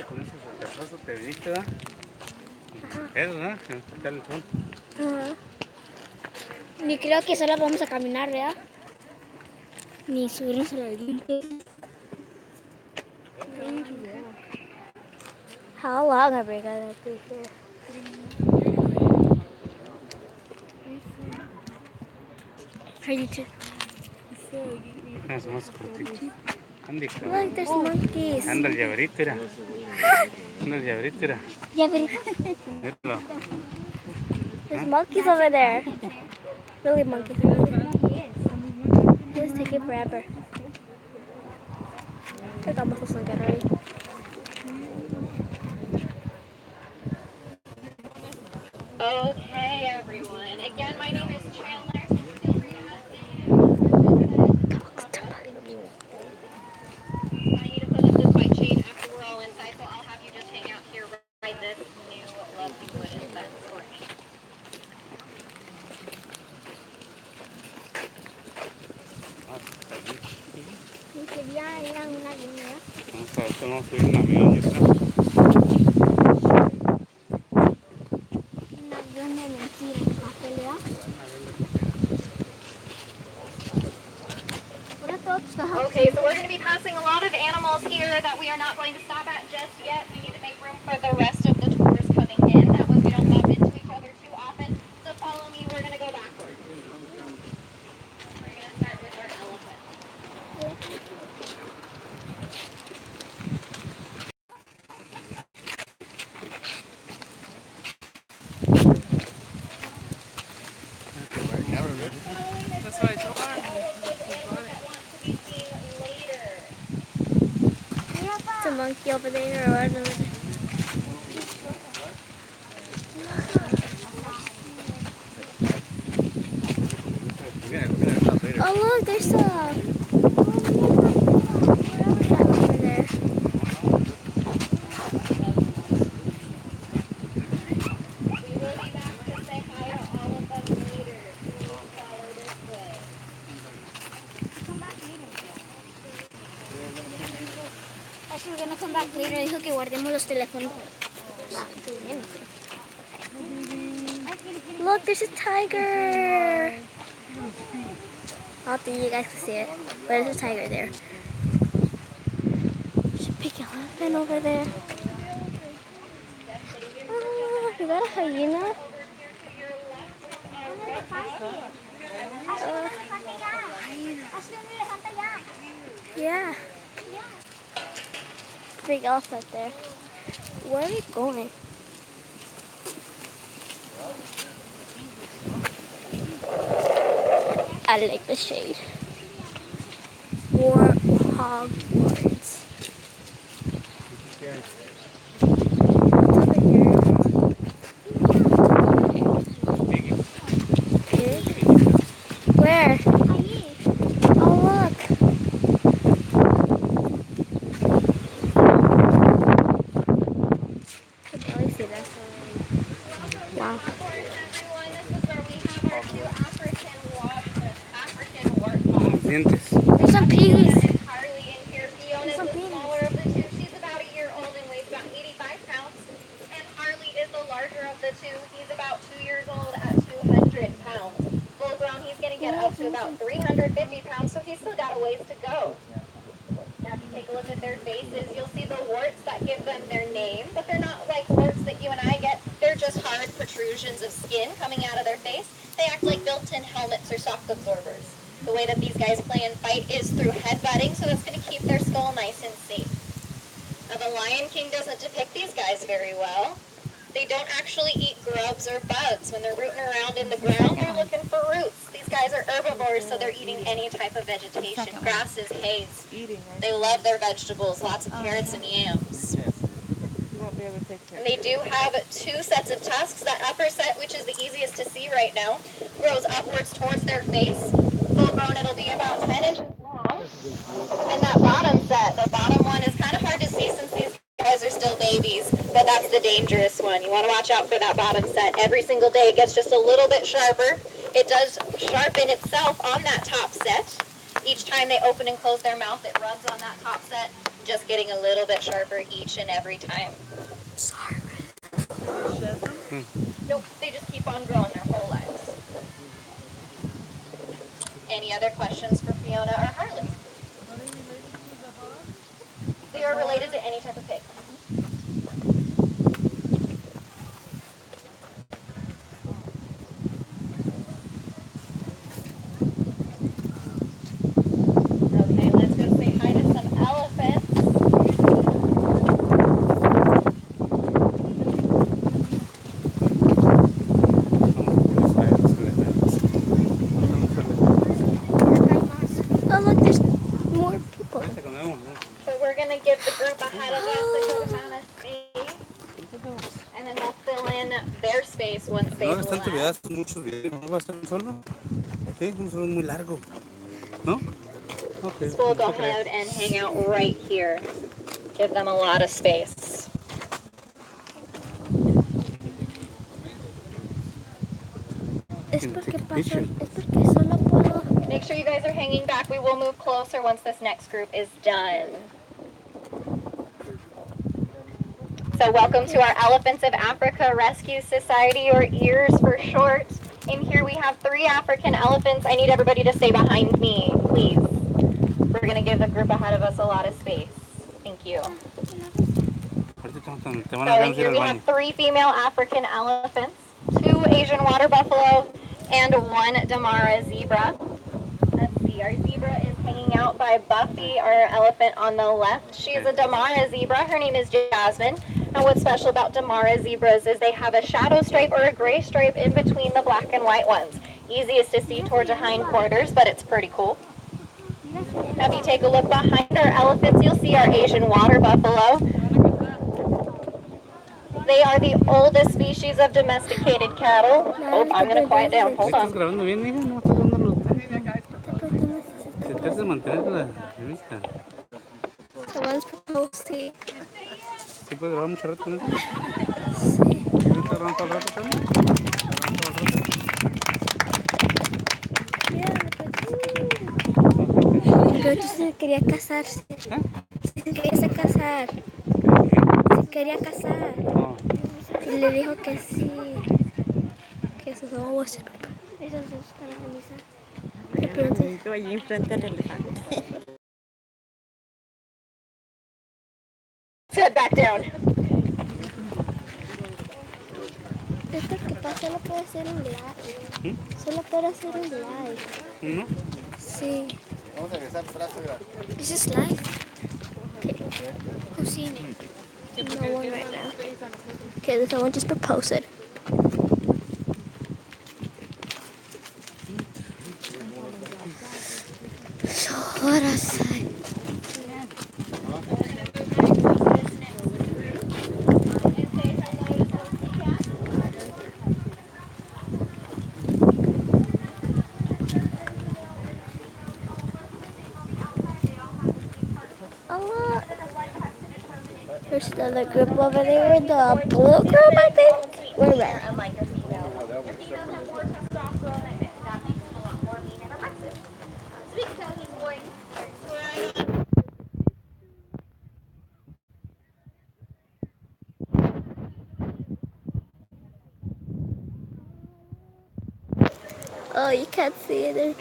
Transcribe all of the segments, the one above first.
Con esos retrasos te viniste, ¿verdad? Eso, ¿no? El fondo. Ni creo que solo vamos a caminar, ¿verdad? Ni subirnos a la límite. How long have we got to be here? Ready to... Es más cortito. Look, there's monkeys. Anda el llaverito, mira. Anda el llaverito, mira. Yeah, but Míralo. there's monkeys over there. Really monkeys. It's taking forever. Creo que vamos a get ready. Okay, everyone. Again, my name is Chandler. I need to put up this white chain after we're all inside, so I'll have you just hang out here right this new lovely wooden fence for me. Quería ir a una línea. Vamos a subir un avión, yo creo. Un avión de mentira. ¿A pelear? Okay, so we're going to be passing a lot of animals here that we are not going to stop at just yet. We need to make room for the rest of the tours coming in. That way we don't bump into each other too often. So follow me, we're going to go backwards. We're going to start with our elephant. That's what I told her. It's a monkey over there or one over there. Oh look, there's a over there. Actually, we're gonna come back later. Dijo que guardemos los teléfonos. Look, there's a tiger. I don't think you guys can see it, but there's a tiger there. There's a big elephant over there. Oh, is that a hyena? Yeah. Big elephant there. Where are we going? I like the shade. Or Hogwarts. Pig? Where? Oh look. I can barely see that. Wow. Dientes. There's some piggies. Harley in here. Fiona is the smaller of the two. She's about a year old and weighs about 85 pounds. And Harley is the larger of the two. He's about 2 years old at 200 pounds. Full grown, he's going to get up to about 350 pounds, so he's still got a ways to go. Now, if you take a look at their faces, you'll see the warts that give them their name, but they're not like warts that you and I get. They're just hard protrusions of skin coming out of their face. They act like built-in helmets or shock absorbers. The way that these guys play and fight is through headbutting, so that's going to keep their skull nice and safe. Now, the Lion King doesn't depict these guys very well. They don't actually eat grubs or bugs. When they're rooting around in the ground, they're looking for roots. These guys are herbivores, so they're eating any type of vegetation, grasses, hays. They love their vegetables, lots of carrots and yams. And they do have 2 sets of tusks. That upper set, which is the easiest to see right now, grows upwards towards their face. Full grown, it'll be about 10 inches long. And that bottom set, the bottom one is kind of hard to see since these guys are still babies, but that's the dangerous one. You want to watch out for that bottom set. Every single day it gets just a little bit sharper. It does sharpen itself on that top set. Each time they open and close their mouth, it rubs on that top set, just getting a little bit sharper each and every time. Sorry. Nope, they just keep on growing their whole lives. Any other questions for Fiona or Harley? They are related to any type of pig. Okay, let's go say hi to some elephants. Oh, look, there's more people. So we're going to give the group ahead of us a good amount of space. And then we'll fill in their space once they've left. Muchos videos, ¿no va a ser un solo? Sí, un solo muy largo, ¿no? Okay. So we'll go ahead and hang out right here. Give them a lot of space. Es porque solo puedo. Make sure you guys are hanging back. We will move closer once this next group is done. So welcome to our Elephants of Africa Rescue Society, or EARS for short. In here we have 3 African elephants. I need everybody to stay behind me, please. We're going to give the group ahead of us a lot of space. Thank you. So in here we have 3 female African elephants, 2 Asian water buffalo, and 1 Damara zebra. Let's see, our zebra is hanging out by Buffy, our elephant on the left. She is a Damara zebra. Her name is Jasmine. And what's special about Damara zebras is they have a shadow stripe or a gray stripe in between the black and white ones. Easiest to see towards the hindquarters, but it's pretty cool. Now if you take a look behind our elephants, you'll see our Asian water buffalo. They are the oldest species of domesticated cattle. Oh, I'm going to quiet down. Hold on. grabando bien, hija? No estás dando los... Te tratas de mantener la vista. The one's posting. ¿Sí puedes grabar mucho rato, no? Sí. ¿No te grabando todo el rato, Carmen? Pero se quería casarse. Se quería casar. Se quería casar. Y le dijo que sí. Que eso no Eso es para camisa. Le pregunté. Allí enfrente al elefante. Sit back down. Es porque solo puede hacer un live. Solo puede hacer un live. ¿No? Sí. Vamos a regresar atrás, oiga. Is this live? Okay. Who's seen it? No one right now. Okay, someone just proposed it. So what I say? There's another group over there, the blue group, I think. We're red. Unlike a female. The females have more testosterone and that makes them a lot more mean and aggressive. Sweet Tony's boy. Oh, you can't see it.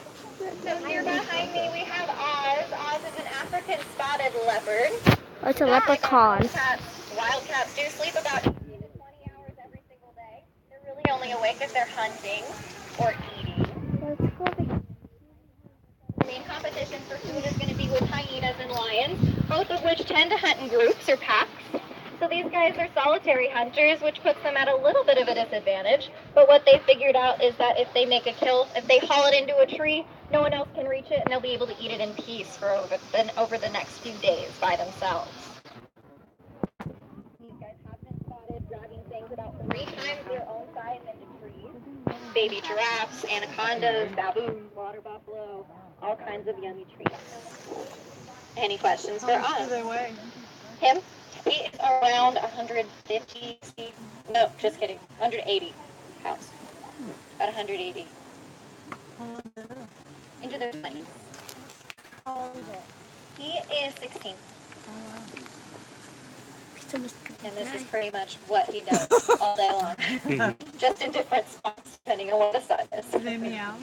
So here behind me we have Oz. Oz is an African spotted leopard. Oh, it's a leprechaun. Wildcats do sleep about 18 to 20 hours every single day. They're really only awake if they're hunting or eating. The main competition for food is going to be with hyenas and lions, both of which tend to hunt in groups or packs. So these guys are solitary hunters, which puts them at a little bit of a disadvantage. But what they figured out is that if they make a kill, if they haul it into a tree, no one else can reach it, and they'll be able to eat it in peace for over the next few days by themselves. These guys have been 3 times their own size into trees. Baby giraffes, anacondas, baboons, water buffalo, all kinds of yummy treats. Any questions for us? Him? He is around 150, no, just kidding, 180 pounds. About 180. Into their 20s. He is 16. And this is pretty much what he does all day long. Just in different spots, depending on what the sun is. Do they meow?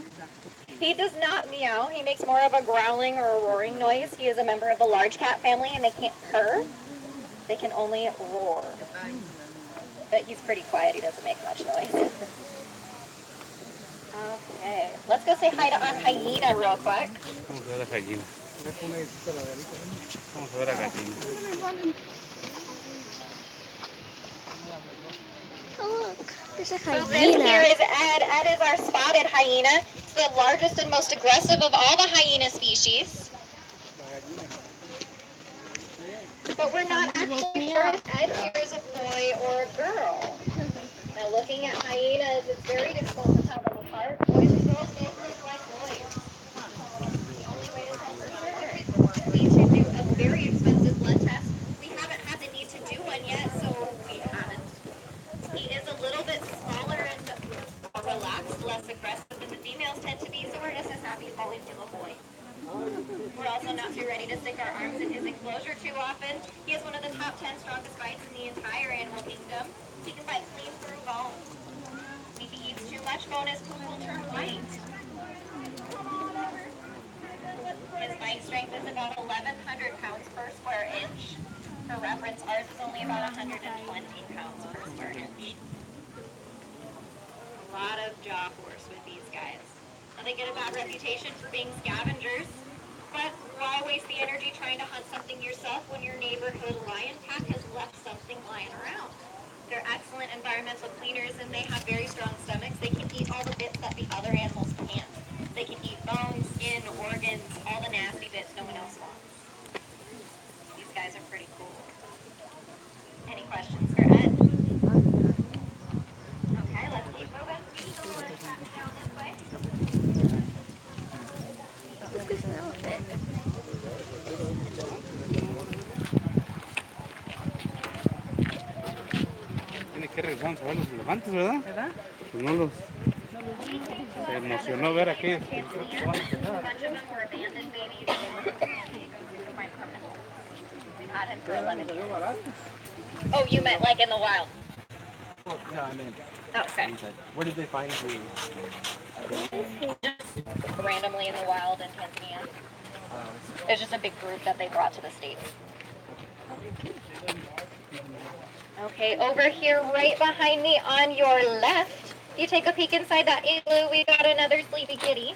He does not meow. He makes more of a growling or a roaring noise. He is a member of the large cat family, and they can't purr. They can only roar. But he's pretty quiet. He doesn't make much noise. Okay. Let's go say hi to our hyena real quick. Vamos a ver a gallina. Vamos a ver a gallina. Oh, look, there's a So this here hyena. is Ed. Ed is our spotted hyena. It's the largest and most aggressive of all the hyena species. But we're not actually sure if Ed here is a boy or a girl. Now looking at hyenas, it's very difficult to tell them apart. Boys and girls both look like boys. The only way to tell for sure is we need to do a very expensive blood test. We haven't had the need to do one yet, so we haven't. He is a little bit smaller and relaxed, less aggressive than the females tend to be, so we're just as happy calling him a boy. We're also not too ready to stick our arms in his enclosure too often. He has one of the top 10 strongest bites in the entire animal kingdom. He can bite clean through bone. If he eats too much, bone his poop will turn white. His bite strength is about 1,100 pounds per square inch. For reference, ours is only about 120 pounds per square inch. A lot of jaw force with these guys. Now, they get a bad reputation for being scavengers, but why waste the energy trying to hunt something yourself when your neighborhood lion pack has left something lying around? They're excellent environmental cleaners, and they have very strong stomachs. They can eat all the bits that the other animals can't. They can eat bones, skin, organs, all the nasty bits no one else wants. These guys are pretty cool. Any questions for Ed? Okay, let's keep moving. Let's pass it down this way. Look at the outfit. Tiene que regresar a ver los elefantes, ¿verdad? ¿Verdad? Pues no los... Se emocionó ver aquí. A bunch of them were abandoned babies. We've had him for 11 years. Oh, you meant like in the wild? No, I mean, Oh, okay. where did they find the? Just randomly in the wild in Tanzania. It's just a big group that they brought to the States. Okay, over here right behind me on your left, you take a peek inside that igloo, we got another sleepy kitty.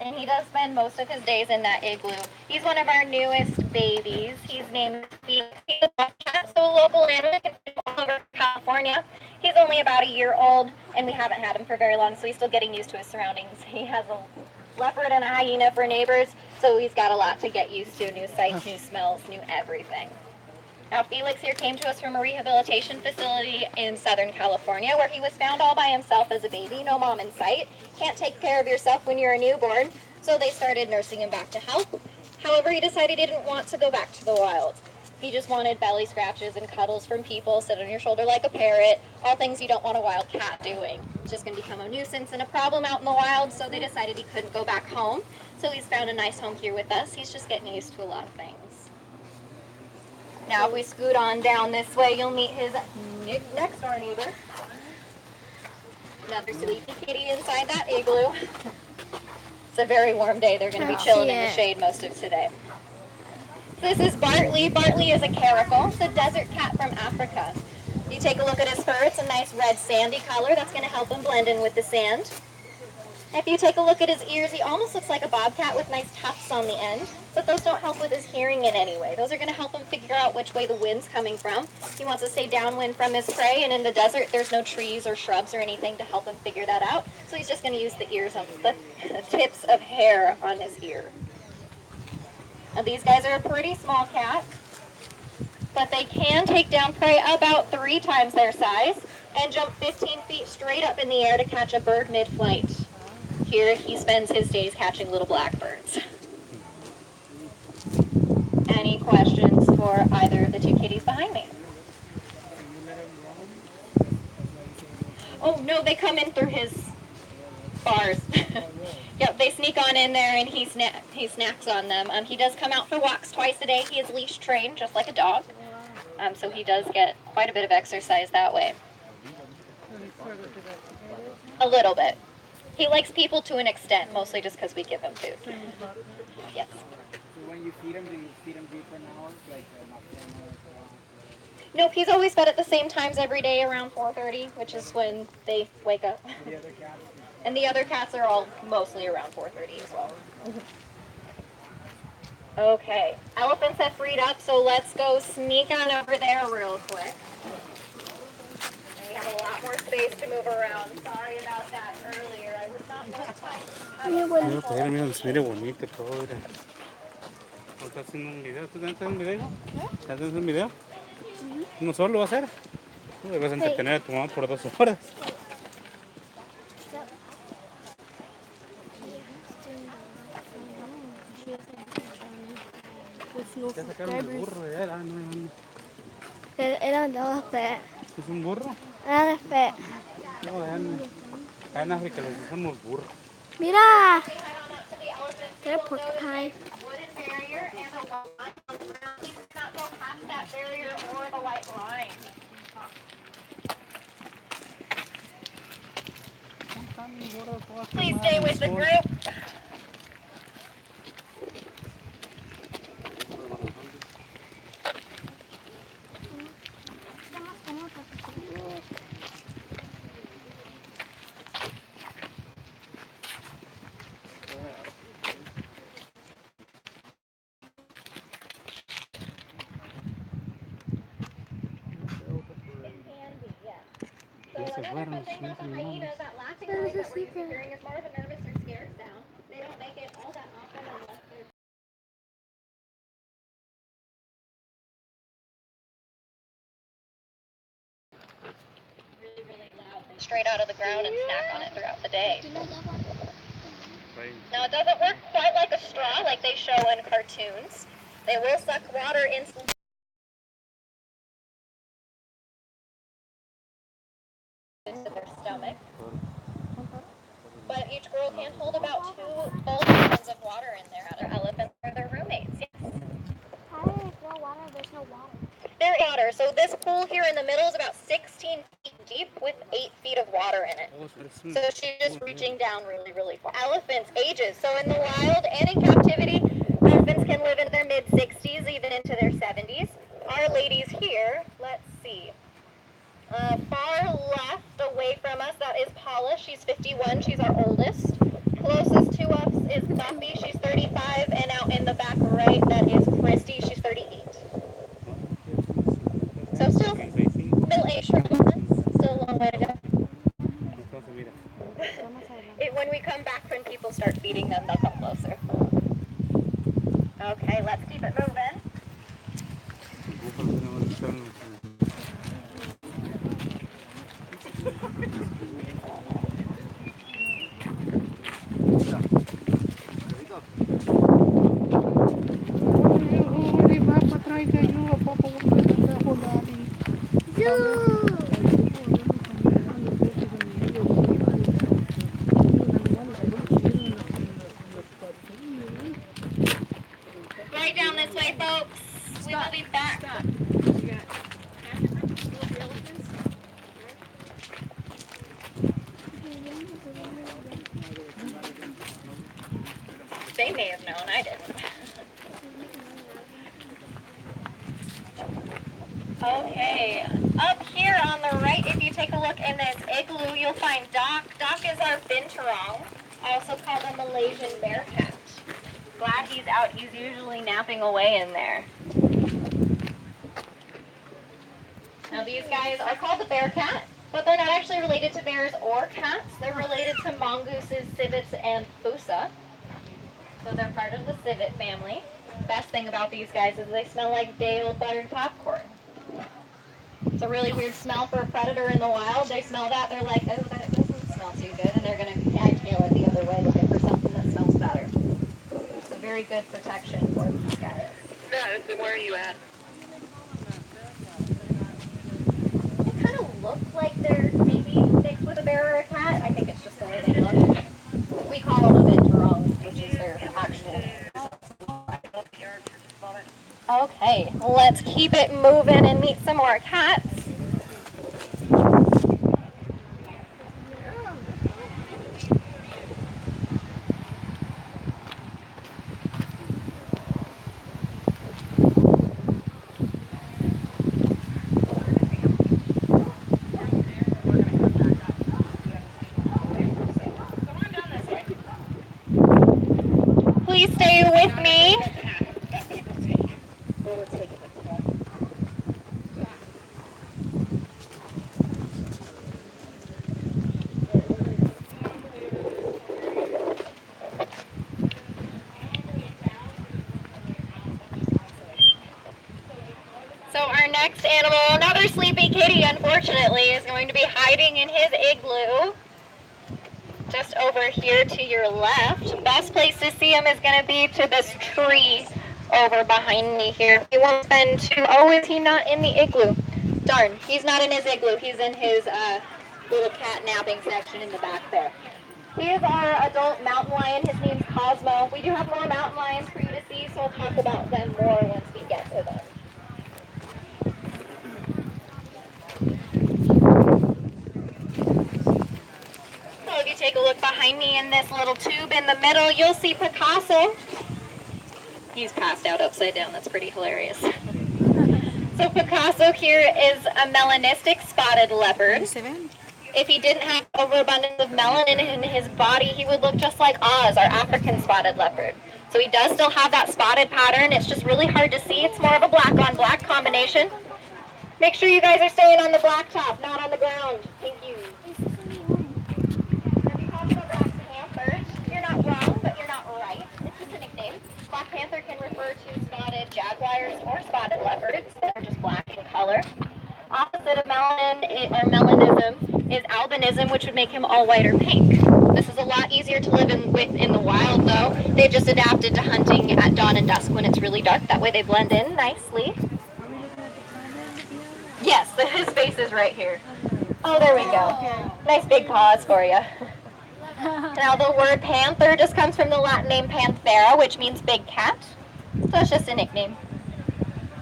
And he does spend most of his days in that igloo. He's one of our newest babies. He's named Felix. He's a bobcat, so a local animal can find all over California. He's only about a year old, and we haven't had him for very long, so he's still getting used to his surroundings. He has a leopard and a hyena for neighbors, so he's got a lot to get used to. New sights, new smells, new everything. Now, Felix here came to us from a rehabilitation facility in Southern California where he was found all by himself as a baby, no mom in sight. Can't take care of yourself when you're a newborn, so they started nursing him back to health. However, he decided he didn't want to go back to the wild. He just wanted belly scratches and cuddles from people, sit on your shoulder like a parrot, all things you don't want a wild cat doing. It's just going to become a nuisance and a problem out in the wild, so they decided he couldn't go back home. So he's found a nice home here with us. He's just getting used to a lot of things. Now, if we scoot on down this way, you'll meet his next door neighbor. Another sleepy kitty inside that igloo. It's a very warm day. They're going to be chilling in the shade most of today. This is Bartley. Bartley is a caracal. It's a desert cat from Africa. You take a look at his fur. It's a nice red sandy color. That's going to help him blend in with the sand. If you take a look at his ears, he almost looks like a bobcat with nice tufts on the end, but those don't help with his hearing in any way. Those are going to help him figure out which way the wind's coming from. He wants to stay downwind from his prey, and in the desert, there's no trees or shrubs or anything to help him figure that out. So he's just going to use the ears on the tips of hair on his ear. Now, these guys are a pretty small cat, but they can take down prey about 3 times their size. and jump 15 feet straight up in the air to catch a bird mid-flight. Here he spends his days catching little blackbirds. Any questions for either of the two kitties behind me? Oh, no, they come in through his bars. Yep, they sneak on in there and he snacks on them. He does come out for walks twice a day. He is leash trained, just like a dog. So he does get quite a bit of exercise that way. A little bit. He likes people to an extent, mostly just because we give him food. Yes. So when you feed him, do you feed him different hours, like nocturnal? Nope, he's always fed at the same times every day around 4:30, which is when they wake up. The other cats? And the other cats are all mostly around 4:30 as well. Okay, elephants have freed up, so let's go sneak on over there real quick. And we have a lot more space to move around. Sorry about that earlier. I was not going to Mira, mire bonito todo. Mira. ¿Estás haciendo un video? ¿Tú estás haciendo un video? ¿Estás haciendo un video? ¿Uno solo va a hacer? Tú le vas a entretener a tu mamá por 2 horas. Ya sacaron el burro de él. No. Era un elephant. ¿Es un burro? Elephant. No, acá en África les decimos burro. Mira! They're porcupine. wooden barrier and a line on the ground. He does not go past that barrier or the white line. Please stay with the group. Hyenas that laughing noise that we're used to hearing is more of a nervous or scared sound. They don't make it all that often unless they're really loud and straight out of the ground and snack on it throughout the day. Now it doesn't work quite like a straw like they show in cartoons. They will suck water into their stomach. But each girl can hold about 2 full gallons of water in there. Other elephants are their roommates. Yes. How do there's no water? There's no water. There's water. So this pool here in the middle is about 16 feet deep with 8 feet of water in it. So she's just reaching down really, really far. Elephants' ages. So in the wild and in captivity, elephants can live in their mid-60s, even into their 70s. Our ladies here, let's see. Far left away from us, that is Paula. She's 51. She's our oldest. Closest to us is Buffy. She's 35. And out in the back right, that is Christy. She's 38. So still middle-aged for elephants. Still a long way to go. When we come back, when people start feeding them, they'll come closer. Okay, let's keep it moving. Right down this way, folks. We will be back. They may have known, I didn't. Okay, up here on the right, if you take a look in this igloo, you'll find Doc. Doc is our binturong, also called a Malaysian bear cat. Glad he's out. He's usually napping away in there. Now these guys are called the bear cat, but they're not actually related to bears or cats. They're related to mongooses, civets, and pusa. So they're part of the civet family. Best thing about these guys is they smell like day old buttered popcorn. So a really weird smell for a predator in the wild. They smell that, they're like, oh, that doesn't smell too good, and they're going to hightail it the other way looking for something that smells better. It's a very good protection for these guys. Yeah, where are you at? They kind of look like they're maybe mixed with a bear or a cat. I think it's just the way they look. We call them a Venturong, which is their actual name. Okay, let's keep it moving and meet some more cats. Please stay with me. So our next animal, another sleepy kitty, unfortunately, is going to be hiding in his igloo. Just over here to your left. Best place to see him is going to be to this tree over behind me here. He won't spend too... Oh, is he not in the igloo? Darn, he's not in his igloo. He's in his little cat napping section in the back there. He is our adult mountain lion. His name's Cosmo. We do have more mountain lions for you to see, so I'll talk about them more once we get to them. So if you take a look behind me in this little tube in the middle, you'll see Picasso. He's passed out upside down. That's pretty hilarious. So Picasso here is a melanistic spotted leopard. If he didn't have overabundance of melanin in his body, he would look just like Oz, our African spotted leopard. So he does still have that spotted pattern. It's just really hard to see. It's more of a black on black combination. Make sure you guys are staying on the black top, not on the ground. Thank you. You're not wrong, but you're not right. It's just a nickname. Black Panther can refer to spotted jaguars or spotted leopards that are just black in color. Opposite of melanin or melanism is albinism, which would make him all white or pink. This is a lot easier to live with in the wild, though. They've just adapted to hunting at dawn and dusk when it's really dark. That way they blend in nicely. Yes, his face is right here. Oh, there we go. Nice big paws for you. Now the word panther just comes from the Latin name panthera, which means big cat. So it's just a nickname.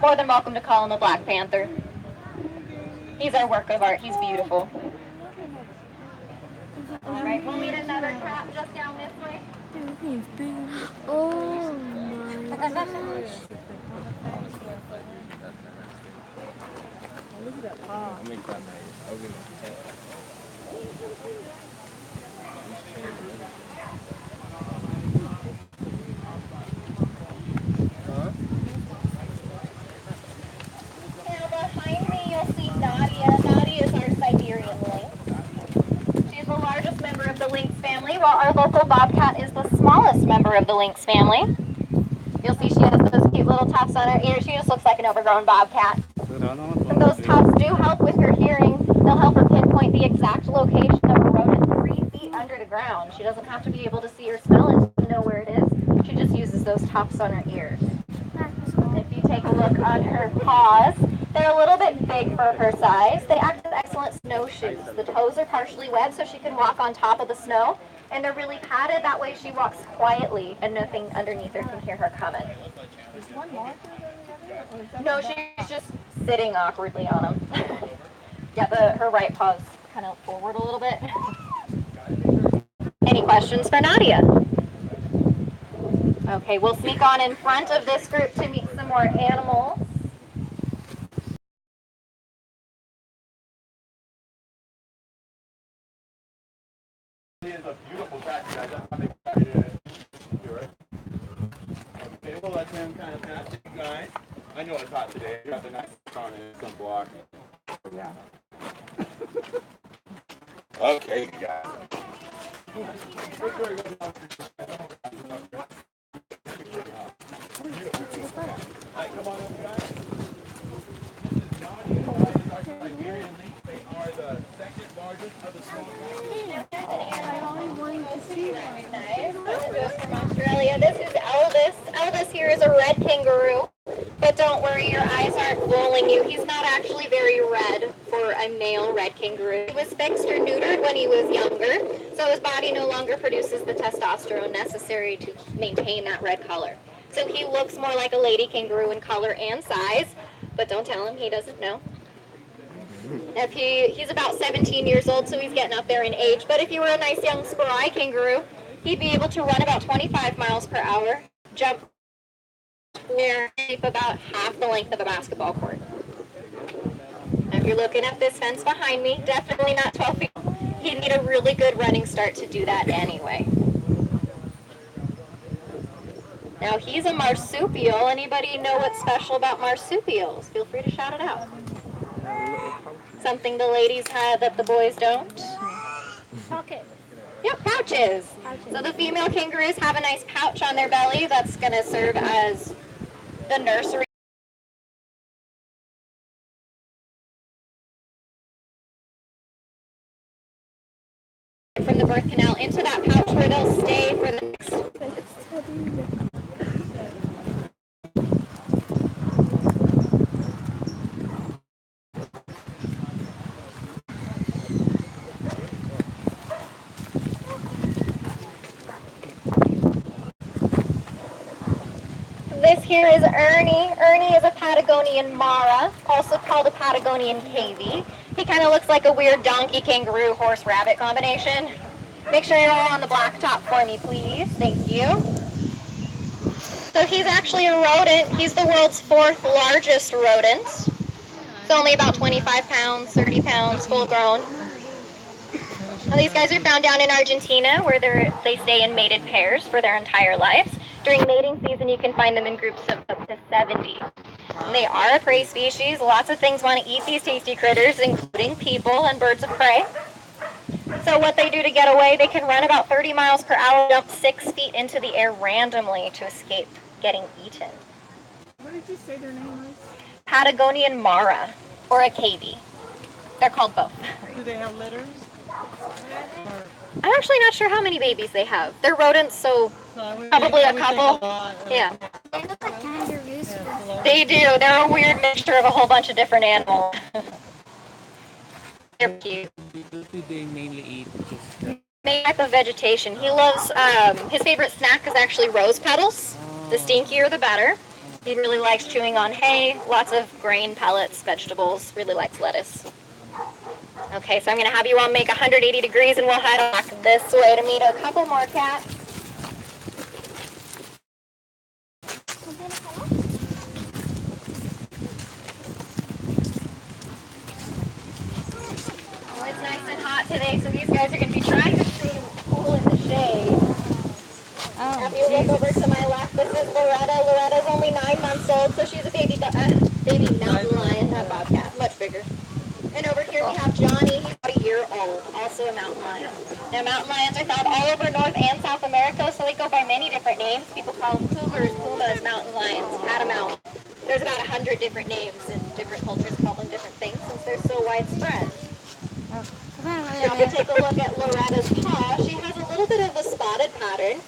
More than welcome to call him a Black Panther. He's our work of art. He's beautiful. All right, we'll meet another cat just down this way. Oh my gosh. I'll make that nice. I'll give it Now behind me you'll see Nadia. Nadia is our Siberian lynx. She's the largest member of the lynx family, while our local bobcat is the smallest member of the lynx family. You'll see she has those cute little tufts on her ears. She just looks like an overgrown bobcat. And those tufts do help with her hearing. They'll help her pinpoint the exact location of a rodent 3 feet under the ground. She doesn't have to be able to see or smell it to know where it is. She just uses those tufts on her ears. If you take a look on her paws, they're a little bit big for her size. They act as excellent snowshoes. The toes are partially webbed so she can walk on top of the snow. And they're really padded. That way she walks quietly and nothing underneath her can hear her coming. No, she's just sitting awkwardly on them. Yeah, her right paw's kind of forward a little bit. Any questions for Nadia? Okay, we'll sneak on in front of this group to meet some more animals. It's a beautiful cat, guys. Okay, we'll let them kind of pass you guys. I know it's hot today. You got the nice sun and some block. Yeah. Okay, you guys. Come on up, guys. from Australia. This is Elvis. Elvis here is a red kangaroo. But don't worry, your eyes aren't fooling you. He's not actually very red for a male red kangaroo. He was fixed or neutered when he was younger, so his body no longer produces the testosterone necessary to maintain that red color. So he looks more like a lady kangaroo in color and size, but don't tell him, he doesn't know. If he's about 17 years old, so he's getting up there in age. But if he were a nice young spry kangaroo, he'd be able to run about 25 miles per hour, jump about half the length of a basketball court. Now, if you're looking at this fence behind me, definitely not 12 feet. He'd need a really good running start to do that anyway. Now, he's a marsupial. Anybody know what's special about marsupials? Feel free to shout it out. Something the ladies have that the boys don't? Pocket. Yep, pouches. So the female kangaroos have a nice pouch on their belly that's going to serve as the nursery. From the birth canal into that pouch where they'll stay for the next. This here is Ernie. Ernie is a Patagonian Mara, also called a Patagonian cavy. He kind of looks like a weird donkey, kangaroo, horse, rabbit combination. Make sure you're all on the blacktop for me, please. Thank you. So he's actually a rodent. He's the world's 4th largest rodent. It's only about 25 pounds, 30 pounds, full grown. Now, these guys are found down in Argentina where they stay in mated pairs for their entire lives. During mating season, you can find them in groups of up to 70. And they are a prey species. Lots of things want to eat these tasty critters, including people and birds of prey. So what they do to get away, they can run about 30 miles per hour, jump 6 feet into the air randomly to escape getting eaten. What did you say their name was? Patagonian Mara, or a cavy. They're called both. Do they have litters? I'm actually not sure how many babies they have. They're rodents, so probably a couple. Yeah. They look like kangaroos. They do. They're a weird mixture of a whole bunch of different animals. They're cute. What do they mainly eat? Main type of vegetation. He loves, his favorite snack is actually rose petals. The stinkier, the better. He really likes chewing on hay, lots of grain, pellets, vegetables, really likes lettuce. Okay, so I'm going to have you all make 180 degrees and we'll head back this way to meet a couple more cats. Well, it's nice and hot today, so these guys are going to be trying to stay cool in the shade. If you look over to my left, this is Loretta. Loretta's only 9 months old, so she's a baby mountain lion, not bobcat, much bigger. And over here we have Johnny. He's about a year old, also a mountain lion. Now, mountain lions are found all over North and South America, so they go by many different names. People call them cougars, pumas, mountain lions, catamount. There's about 100 different names, and different cultures call them different things since they're so widespread. Now, if you take a look at Loretta's paw, she has a little bit of a spotted pattern.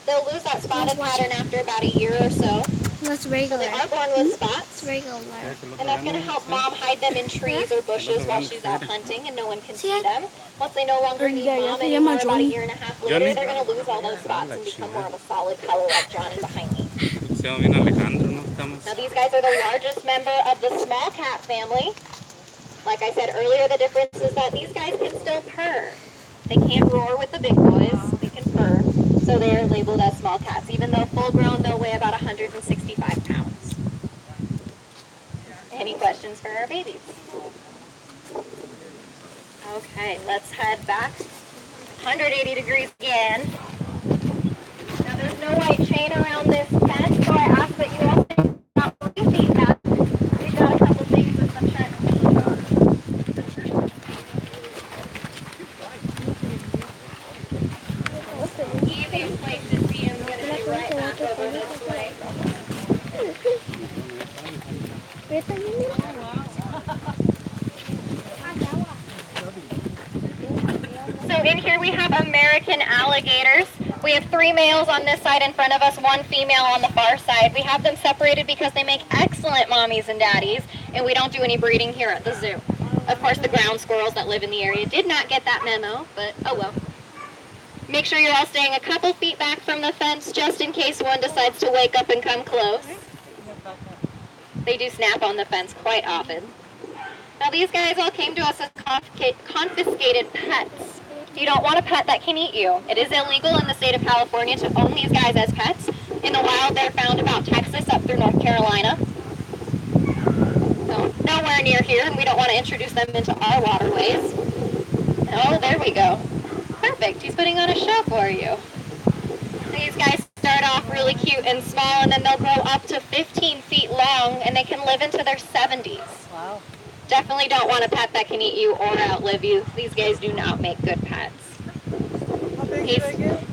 They'll lose that spotted pattern after about a year or so. That's So regular. they are born with spots. It's regular. And that's going to help mom hide them in trees or bushes while she's out hunting and no one can see them. Once they no longer need mom anymore, about a year and a half later, they're going to lose all those spots and become more of a solid color like Johnny behind me. Now these guys are the largest member of the small cat family. Like I said earlier, the difference is that these guys can still purr. They can't roar with the big boys, they can purr. So they are labeled as small cats. Even though full grown, they'll weigh about 165 pounds. Any questions for our babies? Okay, let's head back. 180 degrees again. Now there's no white chain around this fence, so I ask that you all stay about 3 feet back. We've got a couple things with some shiny. Easiest place to see him is going to be right back over this way. So in here we have American alligators. We have 3 males on this side in front of us, 1 female on the far side. We have them separated because they make excellent mommies and daddies, and we don't do any breeding here at the zoo. Of course, the ground squirrels that live in the area did not get that memo, but oh well. Make sure you're all staying a couple feet back from the fence just in case one decides to wake up and come close. They do snap on the fence quite often. Now these guys all came to us as confiscated pets. You don't want a pet that can eat you. It is illegal in the state of California to own these guys as pets. In the wild, they're found about Texas up through North Carolina. So nowhere near here, and we don't want to introduce them into our waterways. Oh, there we go. Perfect. He's putting on a show for you. These guys start off really cute and small, and then they'll grow up to 15 feet long, and they can live into their 70s. Wow. Definitely don't want a pet that can eat you or outlive you. These guys do not make good pets. How big do they get?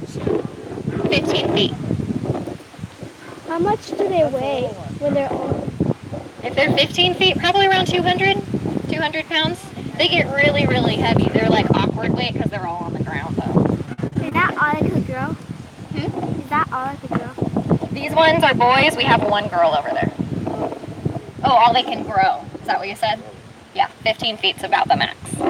15 feet. How much do they weigh when they're old? If they're 15 feet, probably around 200 pounds. They get really, really heavy. They're like awkward weight because they're all on the ground though. Is that all they could grow? Is that all I could grow? These ones are boys. We have 1 girl over there. Oh, all they can grow. Is that what you said? Yeah, 15 feet's about the max. Oh,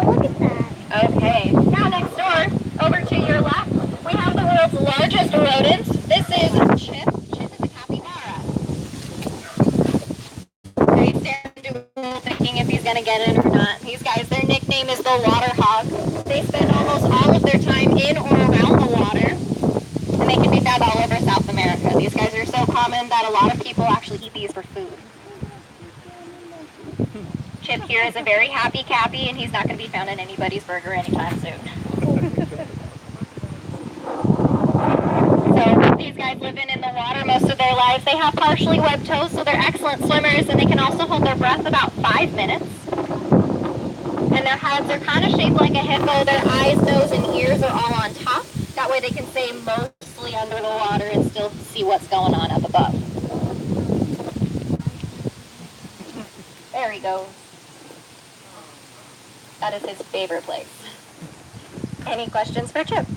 look at that. Okay. Now next door, over to your left, we have the world's largest rodent. This is Chip. Chip is a capybara. Great staring into a pool thinking if he's going to get in or not. These guys, their nickname is the water hog. They spend almost all of their time in or around the water, and they can be found all over South America. These guys are so common that a lot of people actually eat these for food. Chip here is a very happy cappy, and he's not going to be found in anybody's burger anytime soon. So these guys live in the water most of their lives. They have partially webbed toes, so they're excellent swimmers, and they can also hold their breath about 5 minutes. And their heads are kind of shaped like a hippo. Their eyes, nose, and ears are all on top. That way they can stay mostly under the water and still see what's going on up above. There he goes. That is his favorite place. Any questions for Chip?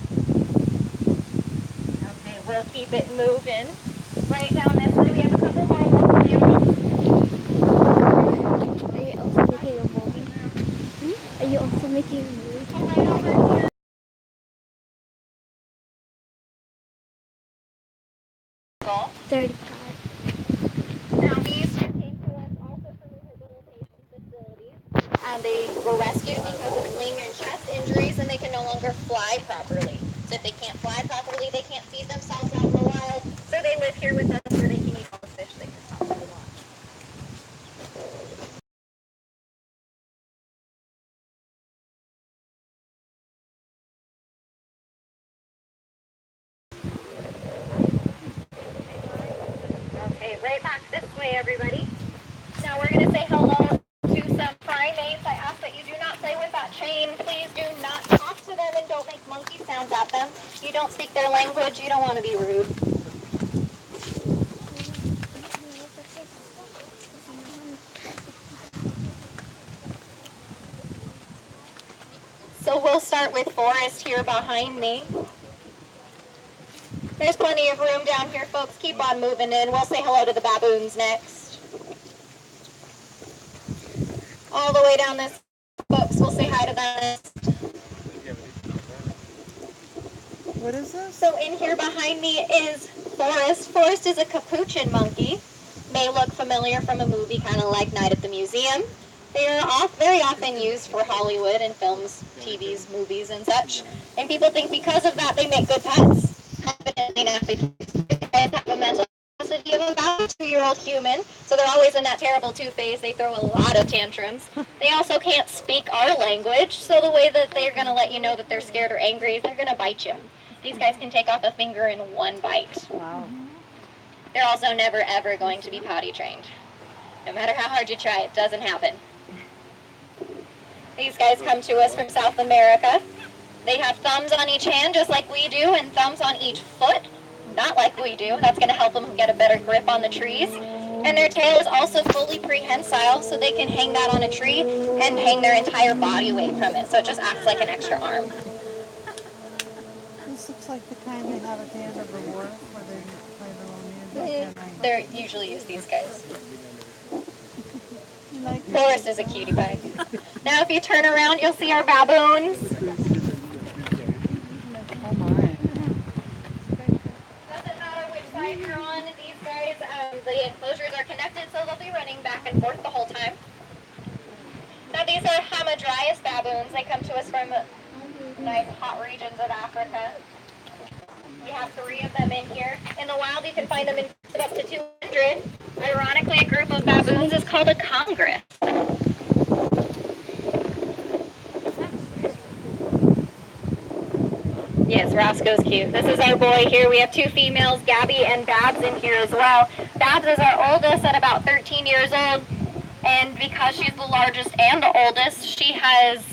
Okay, we'll keep it moving. Right down this way, we have a couple more. Are you also making a movie? Are you also making a movie? Right over here. 35. Now these two came to us also from rehabilitation facilities, and they were rescued because of wing and chest injuries, and they can no longer fly properly. So if they can't fly properly, they can't feed themselves out in the wild. So they live here with us where they can eat all the fish they can possibly want. Okay, right back this way, everybody. Now we're going to say hello to some primates. I ask that you do not play with that chain. Please do not talk to them and don't make monkey sounds at them. You don't speak their language. You don't want to be rude. So we'll start with Forrest here behind me. There's plenty of room down here, folks. Keep on moving in. We'll say hello to the baboons next. All the way down this, folks. We'll say hi to them. What is this? So in here behind me is Forrest. Forrest is a capuchin monkey. May look familiar from a movie kind of like Night at the Museum. They are very often used for Hollywood and films, TVs, movies, and such. And people think because of that they make good pets. Evidently not. They have a mental capacity of about a 2-year-old human, so they're always in that terrible two-face. They throw a lot of tantrums. They also can't speak our language, so the way that they're going to let you know that they're scared or angry is they're going to bite you. These guys can take off a finger in one bite. Wow. They're also never, ever going to be potty trained. No matter how hard you try, it doesn't happen. These guys come to us from South America. They have thumbs on each hand, just like we do, and thumbs on each foot, not like we do. That's going to help them get a better grip on the trees. And their tail is also fully prehensile, so they can hang that on a tree and hang their entire body weight from it. So it just acts like an extra arm. This looks like the kind they have at the end of the wharf where they play the little music. They're usually use these guys. You like it? Forrest is a cutie pie. Now if you turn around, you'll see our baboons. Oh my. Doesn't matter which side you're on, these guys, the enclosures are connected, so they'll be running back and forth the whole time. Now these are hamadryas baboons. They come to us from nice hot regions of Africa. We have 3 of them in here. In the wild, you can find them in up to 200. Ironically, a group of baboons is called a congress. Yes, Roscoe's cute. This is our boy here. We have 2 females, Gabby and Babs, in here as well. Babs is our oldest at about 13 years old. And because she's the largest and the oldest, she has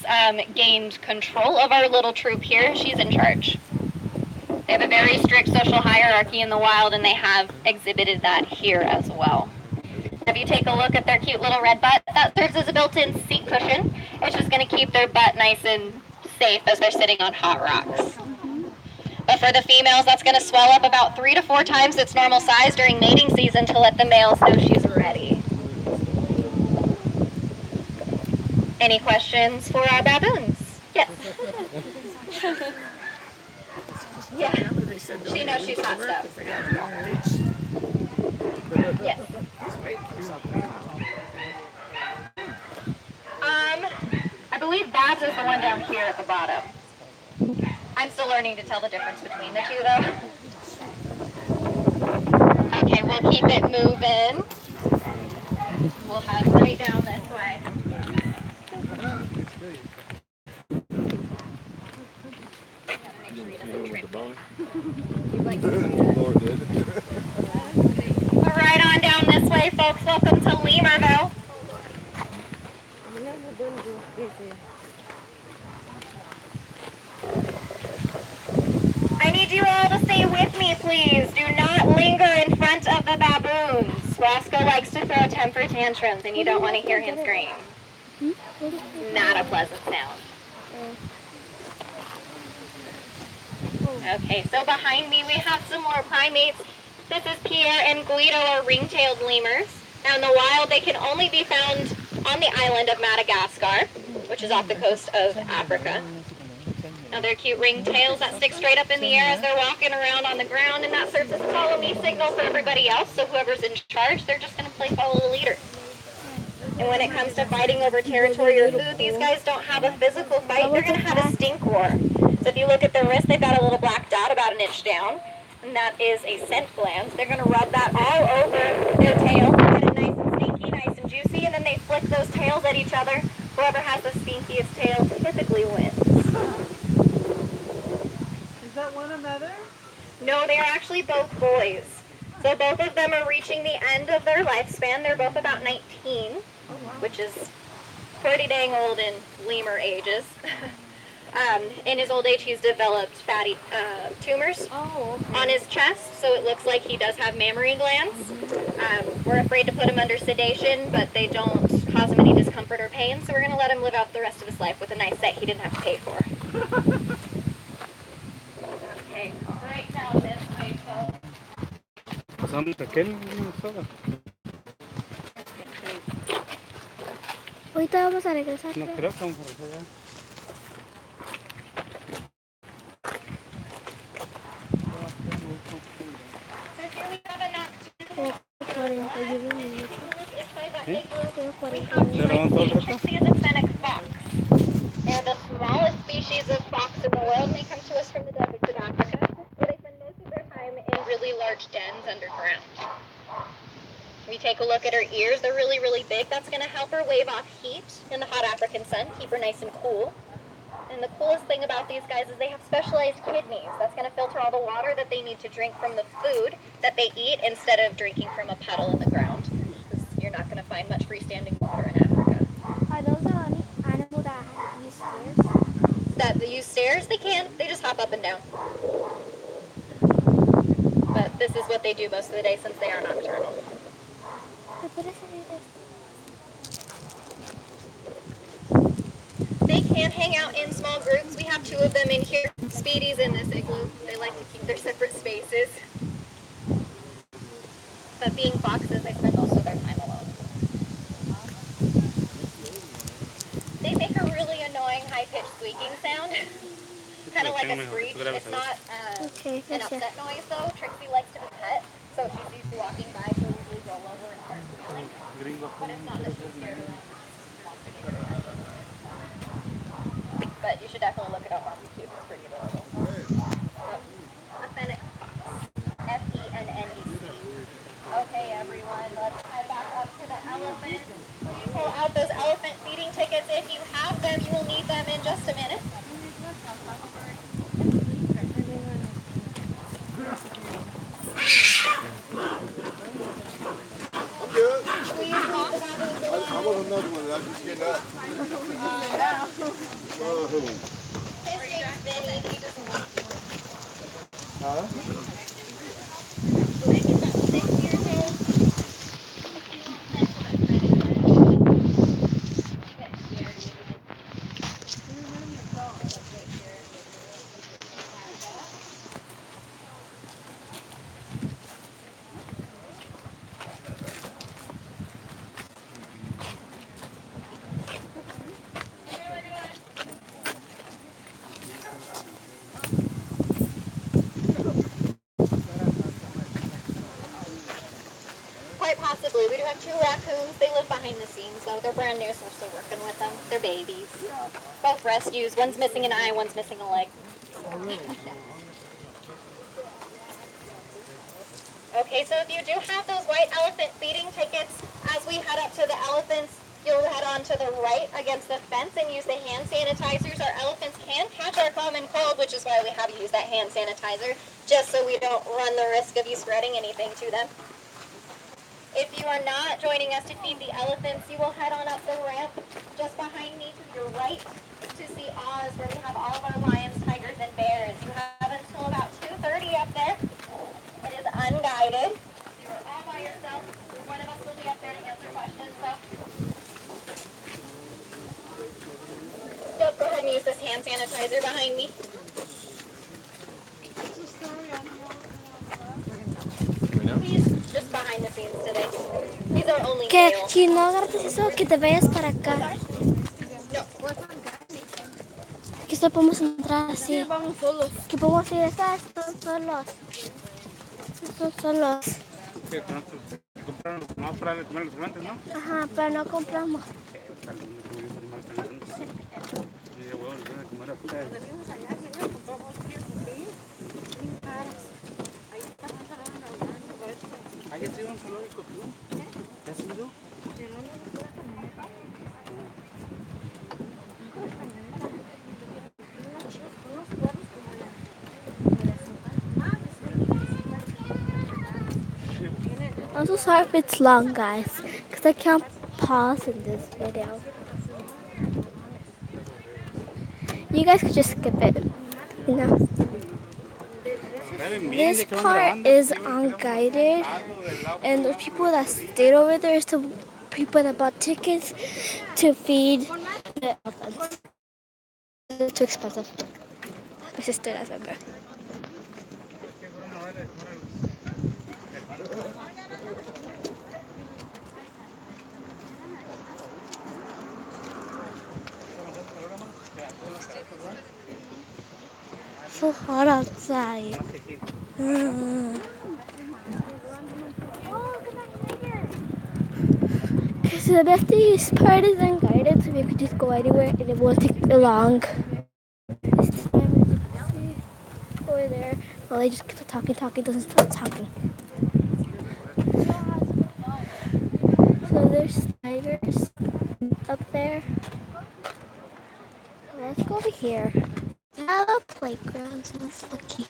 gained control of our little troop here. She's in charge. They have a very strict social hierarchy in the wild, and they have exhibited that here as well. If you take a look at their cute little red butt, that serves as a built-in seat cushion. It's just going to keep their butt nice and safe as they're sitting on hot rocks. But for the females, that's going to swell up about 3 to 4 times its normal size during mating season to let the males know she's ready. Any questions for our baboons? Yes. Yeah. She knows she's hot stuff. Yes. I believe Babs is the one down here at the bottom. I'm still learning to tell the difference between the 2 though. Okay, we'll keep it moving. We'll head right down this way. Right on down this way, folks. Welcome to Lemurville. I need you all to stay with me, please. Do not linger in front of the baboons. Roscoe likes to throw temper tantrums, and you don't want to hear him scream. Not a pleasant sound. Okay, so behind me we have some more primates. This is Pierre and Guido, or ring-tailed lemurs. Now in the wild, they can only be found on the island of Madagascar, which is off the coast of Africa. Now they're cute ringtails that stick straight up in the air as they're walking around on the ground, and that serves as a follow me signal for everybody else, so whoever's in charge, they're just going to play follow the leader. And when it comes to fighting over territory or food, these guys don't have a physical fight, they're going to have a stink war. So if you look at their wrist, they've got a little black dot about an inch down, and that is a scent gland. They're going to rub that all over their tail, get it nice and stinky, nice and juicy, and then they flick those tails at each other. Whoever has the stinkiest tail typically wins. Is that one another? No, they are actually both boys. So both of them are reaching the end of their lifespan. They're both about 19, which is pretty dang old in lemur ages. In his old age, he's developed fatty tumors on his chest, so it looks like he does have mammary glands. We're afraid to put him under sedation, but they don't cause him any discomfort or pain, so we're going to let him live out the rest of his life with a nice set he didn't have to pay for. Okay, right down this way, folks. Son pequeños, ¿no? Ahorita vamos a regresar. No creo que vamos a regresar. They're the smallest species of fox in the world, and they come to us from the deserts of Africa, where they spend most of their time in really large dens underground. If you take a look at her ears, they're really, really big. That's going to help her wave off heat in the hot African sun, keep her nice and cool. And the coolest thing about these guys is they have specialized kidneys. That's going to filter all the water that they need to drink from the food that they eat instead of drinking from a puddle in the ground. Because you're not going to find much freestanding water in Africa. Are those the only animals that use stairs? That they use stairs? They can. They just hop up and down. But this is what they do most of the day since they are nocturnal. They can can hang out in small groups. We have 2 of them in here. Speedy's in this igloo. They like to keep their separate spaces. But being foxes, they spend most of their time alone. They make a really annoying high-pitched squeaking sound. Kind of like a screech. It's not an upset noise though. Trixie likes to be pet, so if she sees you walking by, she'll usually roll over and start squealing. But it's not that she's scared of them. But you should definitely look it up on YouTube. It's pretty adorable. A fennec fox. F-E-N-N-E-C. Okay, everyone, let's head back up to the elephant. Pull out those elephant feeding tickets. If you have them, you will need them in just a minute. I want another one. I'm just getting up. His name's Vinny. He just wants to. Huh? He's about 6 years old. Quite possibly. We do have 2 raccoons. They live behind the scenes, though. They're brand new, so we're still working with them. They're babies. Both rescues. One's missing an eye, one's missing a leg. Okay, so if you do have those white elephant feeding tickets, as we head up to the elephants, you'll head on to the right against the fence and use the hand sanitizers. Our elephants can catch our common cold, which is why we have you use that hand sanitizer, just so we don't run the risk of you spreading anything to them. If you are not joining us to feed the elephants, you will head on up the ramp just behind me to your right to see Oz, where we have all of our lions, tigers, and bears. You have until about 2:30 up there. It is unguided. You are all by yourself. One of us will be up there to answer questions. So just go ahead and use this hand sanitizer behind me. He's just behind the scenes today. He's our only Que male. si no agarras eso, que te vayas para acá. Que solo podemos entrar así. Vamos solos. Que podemos ir acá, son solos. Son solos. Que compraron más para comer los guantes, ¿no? Ajá, pero no compramos. ¿Hayas sido un zoológico tú? ¿Te has ido? I'm so sorry if it's long, guys, because I can't pause in this video. You guys could just skip it, you know. This part is unguided, and the people that stayed over there is the people that bought tickets to feed the elephants. It's too expensive. My sister does remember. So hot outside. So the best part is unguided, so we could just go anywhere and it won't take long. This time, over there, well, they just keep talking, doesn't stop talking. So there's spiders up there. Let's go over here. I have a playground, so it's lucky.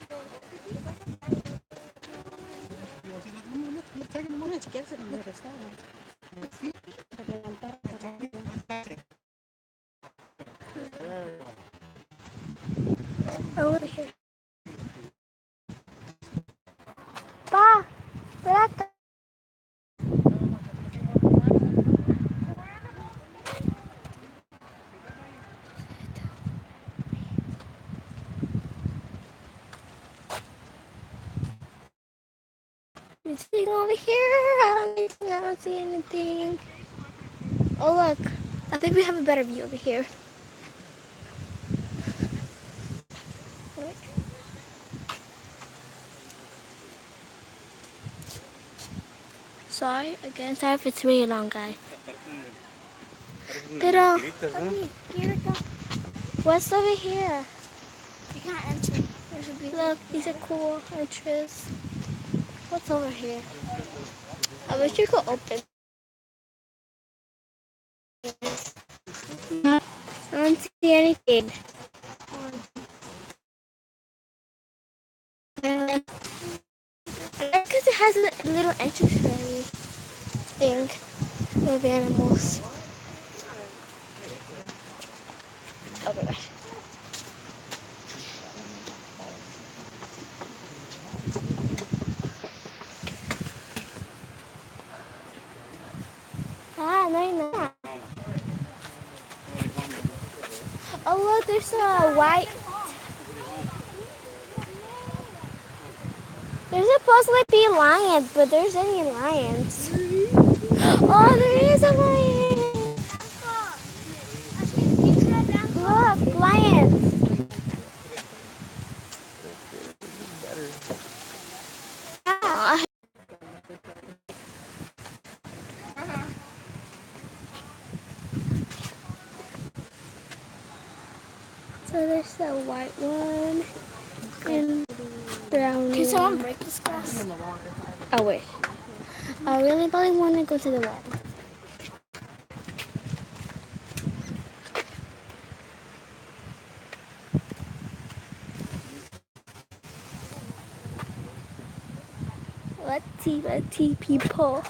Over here. Pa, espérate. anything over here. I don't see anything. Oh look, I think we have a better view over here. Sorry again, sorry if it's really long, guys. Pero, what's over here? You can't enter. Look, these are cool entries. What's over here? I wish you could open. I don't see anything. Because it has a little entrance thing with animals. Oh my gosh. Ah, no, no. Oh look, there's a white. There's supposed to be lions, but there's any lions. Oh, there is a lion. Look, lions. Ah. So there's the white one and brown. Can someone break this glass? Oh wait. I really want to go to the water. Let's see people.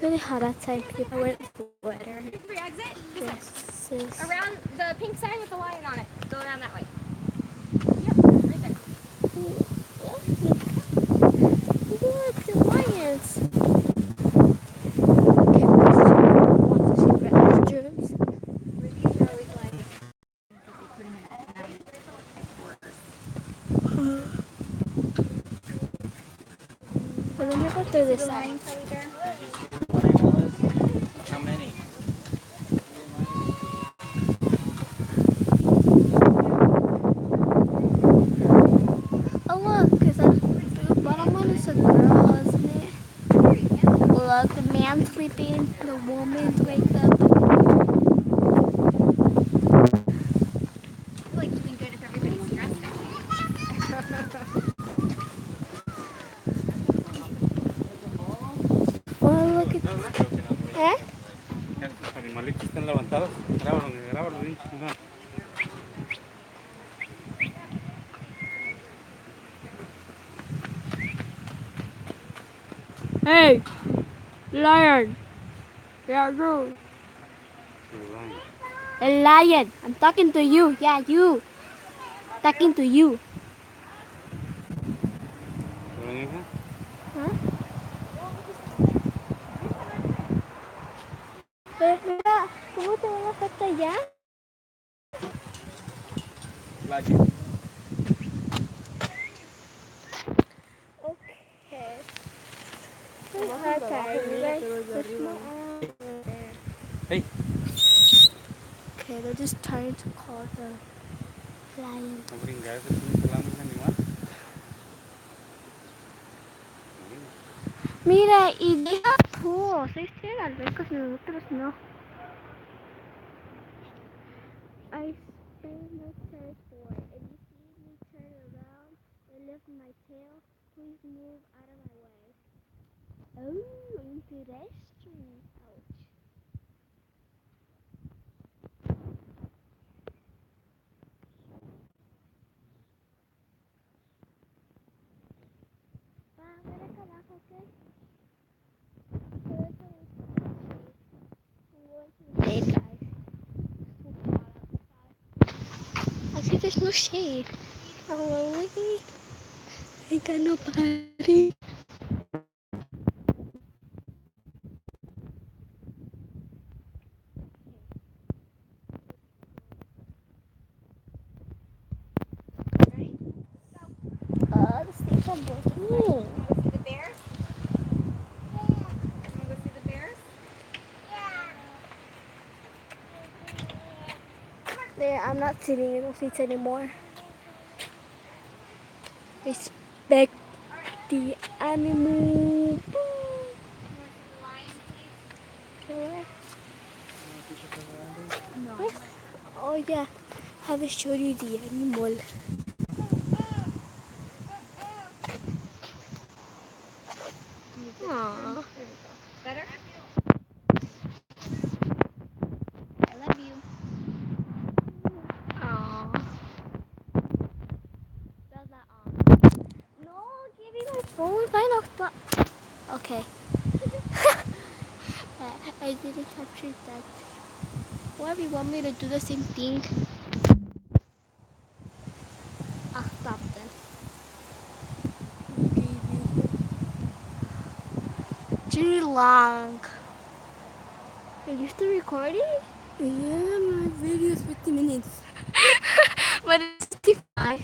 Really hot outside. People wear sweater. Dresses. Around the pink sign with the lion on it. Go down that way. Look, the lions. Let me go through this side. How many? Oh look, the bottom one is a girl, isn't it? Look, the man sleeping, the woman's wake up. I feel like doing good if everybody's stressed out. Oh look at ¿Eh? Los animalitos están levantados. Grábalo, grábalo bien. Hey, lion. Yeah, you. A lion. I'm talking to you. Yeah, you. Talking to you. Huh? Pero mira, ¿cómo te van a hasta allá? Like it. Okay. Hey. Okay, they're just trying to call the lion. No brincar, eso es un animal. Mira, y deja cool. They stay at albercas y nosotros no. I spin my surfboard. If you see me turn around and lift my tail, please move out of my way. Oh, interesting. Ouch. Va, ven acá abajo, ¿ok? Shade, guys. I see there's no shade. Oh, really? Ain't got nobody. The station broken. The bear? I'm not sitting in the seats anymore. Respect the animal. Okay. No. Oh yeah, I will show you the animal. Aww. Better? I love you. Aww. Does that No, give me my phone. Fine, okay. I didn't capture that. Why do you want me to do the same thing? I'll stop then. Too long. Are you still recording? Yeah, my video is 50 minutes. But it's 55.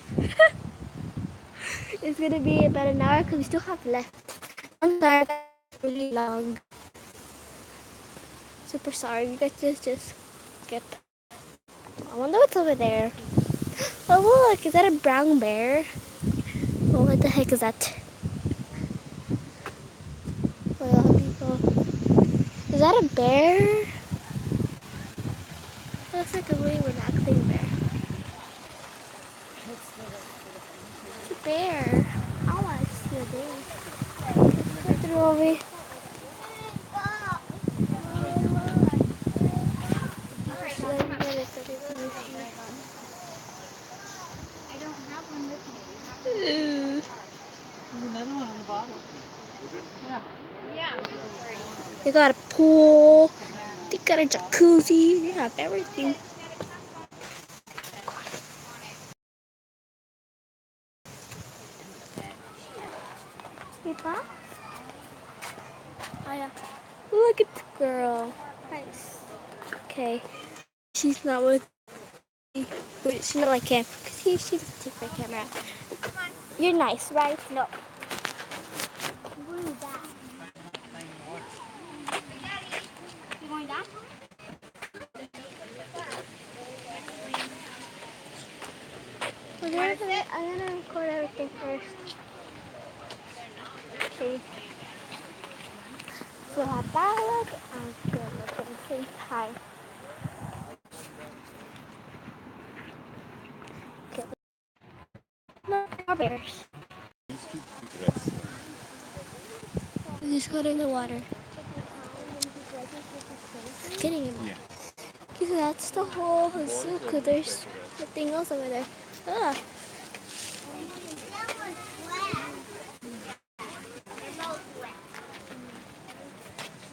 It's gonna be about an hour because we still have left. I'm sorry, that's really long. Super sorry, you guys just skip. I wonder what's over there. Oh look, is that a brown bear? Oh, what the heck is that? Well, people. Is that a bear? It looks like a really relaxing bear. It's a bear. I want to see a bear. Let's throw over. I don't have one with me. There's another one on the bottom. Yeah. They got a pool. They got a jacuzzi. They have everything. Papa? Oh yeah. Look at the girl. Nice. Okay. She's not with me. Wait, she's not like him. Because she doesn't take my camera. You're nice, right? No. What is that? You going back? I'm gonna record everything first. Okay. So have that look and good look at the same time. Okay. No more bears. Just go in the water. Getting in. Yeah. Because that's the whole zoo. Cause there's nothing else over there. Ugh.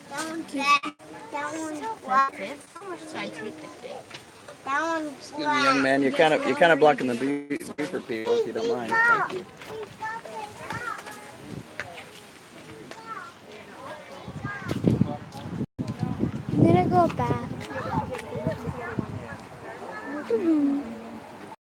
That one's wet. That one's wet. How much should I take this thing? That one's Excuse me, young man. You're kind of blocking the view for people, if you don't mind. Thank you. I'm gonna go back.